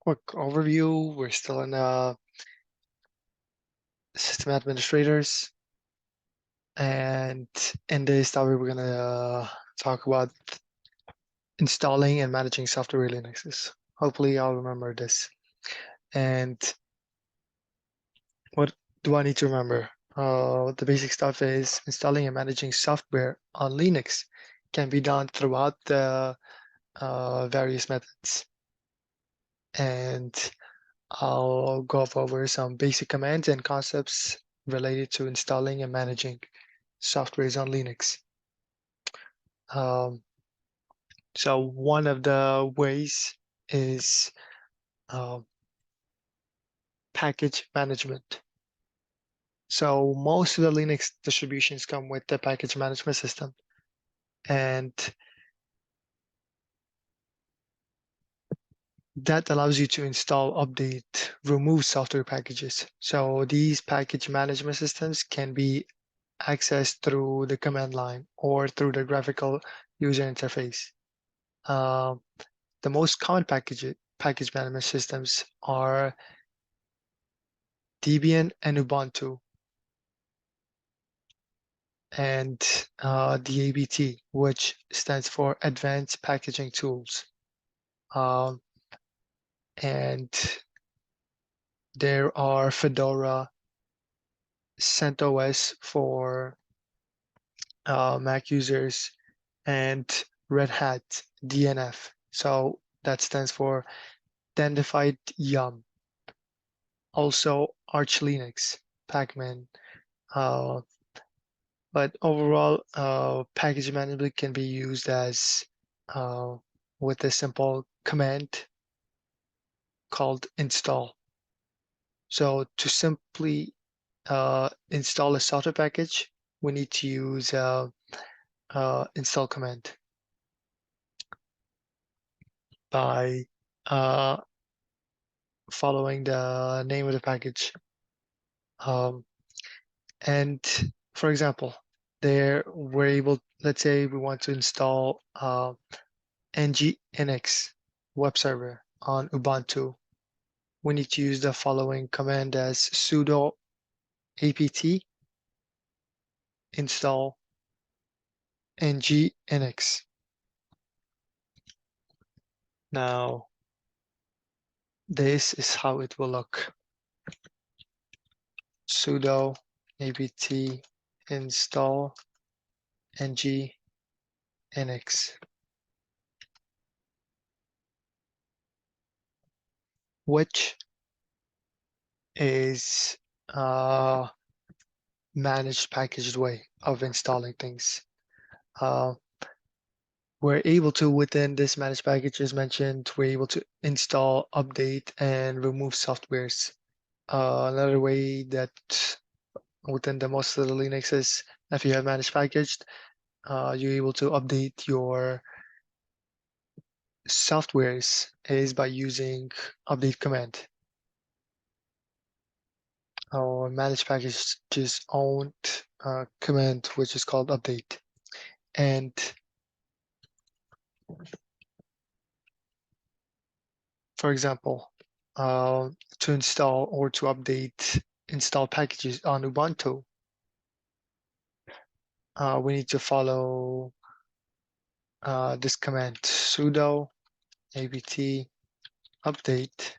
quick overview. We're still in system administrators, and in this topic, we're gonna talk about installing and managing software Linuxes. Hopefully, I'll remember this. And what do I need to remember? The basic stuff is installing and managing software on Linux can be done throughout the various methods. And I'll go over some basic commands and concepts related to installing and managing softwares on Linux. So one of the ways is package management. So most of the Linux distributions come with the package management system, and that allows you to install, update, remove software packages. So these package management systems can be accessed through the command line or through the graphical user interface. The most common package management systems are Debian and Ubuntu, and the ABT, which stands for Advanced Packaging Tools. And there are Fedora, CentOS for Mac users, and Red Hat DNF. So that stands for Dandified Yum. Also Arch Linux, Pacman. But overall, package management can be used as with a simple command called install. So to simply install a software package, we need to use install command by following the name of the package. And for example, there we're able, let's say we want to install nginx web server on Ubuntu. We need to use the following command as sudo apt install nginx. Now, this is how it will look. Sudo apt install nginx, which is a managed packaged way of installing things. We're able to, within this managed package as mentioned, we're able to install, update, and remove softwares. Another way that within the most of the Linuxes, if you have managed packaged, you're able to update your softwares is by using update command. Our managed package's own command, which is called update. And for example, to install or to update install packages on Ubuntu, we need to follow this command, sudo apt update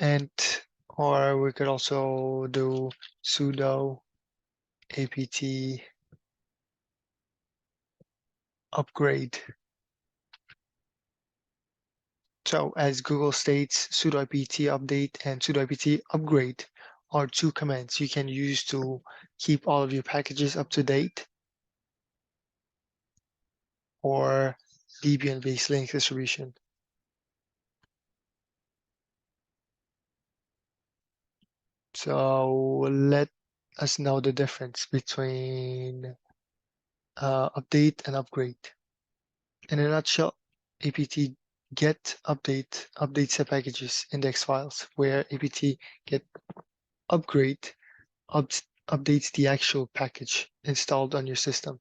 and or we could also do sudo apt upgrade. So as Google states, sudo apt update and sudo apt upgrade are two commands you can use to keep all of your packages up to date or Debian-based Linux distribution. So let us know the difference between update and upgrade. In a nutshell, apt get updates the packages index files, where apt get upgrade updates the actual package installed on your system.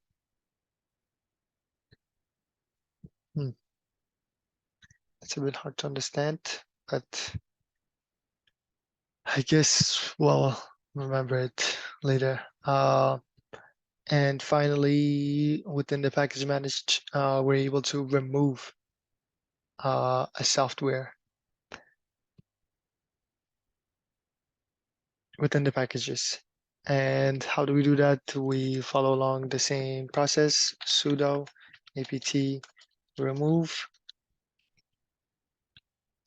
It's a bit hard to understand, but I guess we'll remember it later. And finally, within the package managed, we're able to remove a software within the packages. And how do we do that? We follow along the same process, sudo apt remove.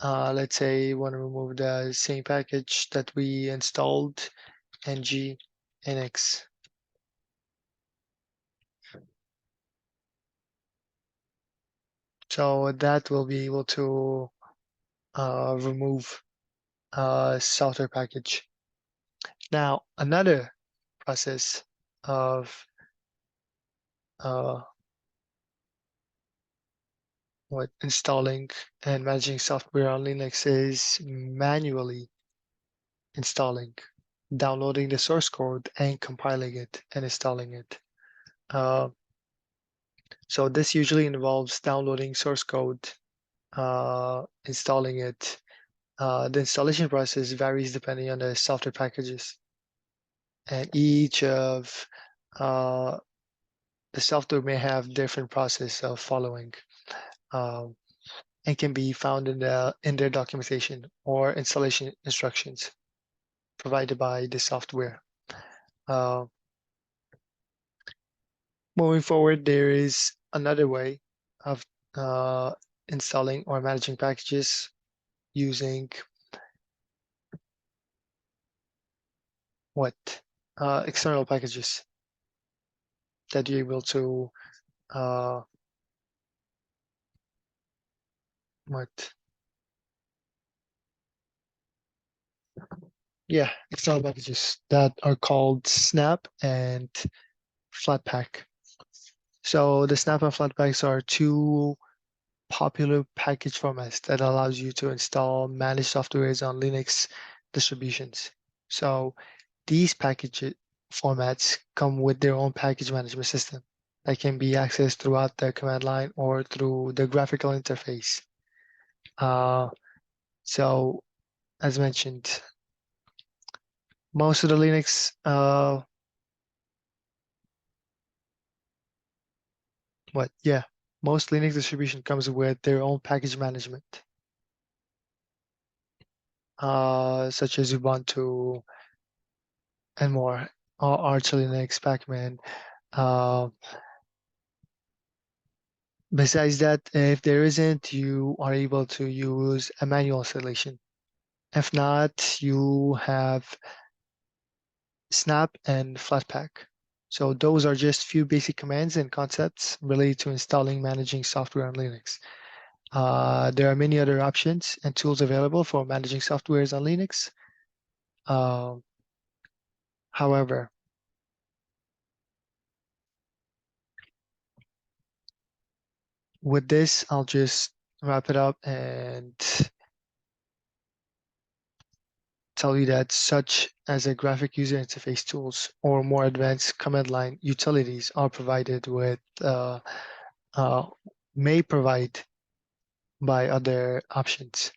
Let's say we want to remove the same package that we installed, nginx. So that will be able to remove a software package. Now, another process of uh, what installing and managing software on Linux is manually installing, downloading the source code and compiling it and installing it. Uh, so this usually involves downloading source code, installing it. The installation process varies depending on the software packages, and each of uh, the software may have different process of following, um, and can be found in their documentation or installation instructions provided by the software. Uh, Moving forward, there is another way of installing or managing packages using what external packages that you're able to uh, what yeah, external packages that are called snap and flatpak. So the snap and flatpaks are two popular package formats that allows you to install managed softwares on Linux distributions. So these package formats come with their own package management system that can be accessed throughout the command line or through the graphical interface. Uh, so as mentioned, most of the Linux most Linux distribution comes with their own package management, such as Ubuntu and more, Arch Linux, Pacman. Uh, Besides that, if there isn't, you are able to use a manual installation. If not, you have snap and flatpak. So those are just few basic commands and concepts related to installing, managing software on Linux. There are many other options and tools available for managing softwares on Linux. Uh, However, with this, I'll just wrap it up and tell you that such as a graphic user interface tools or more advanced command line utilities are provided with uh, may provide by other options.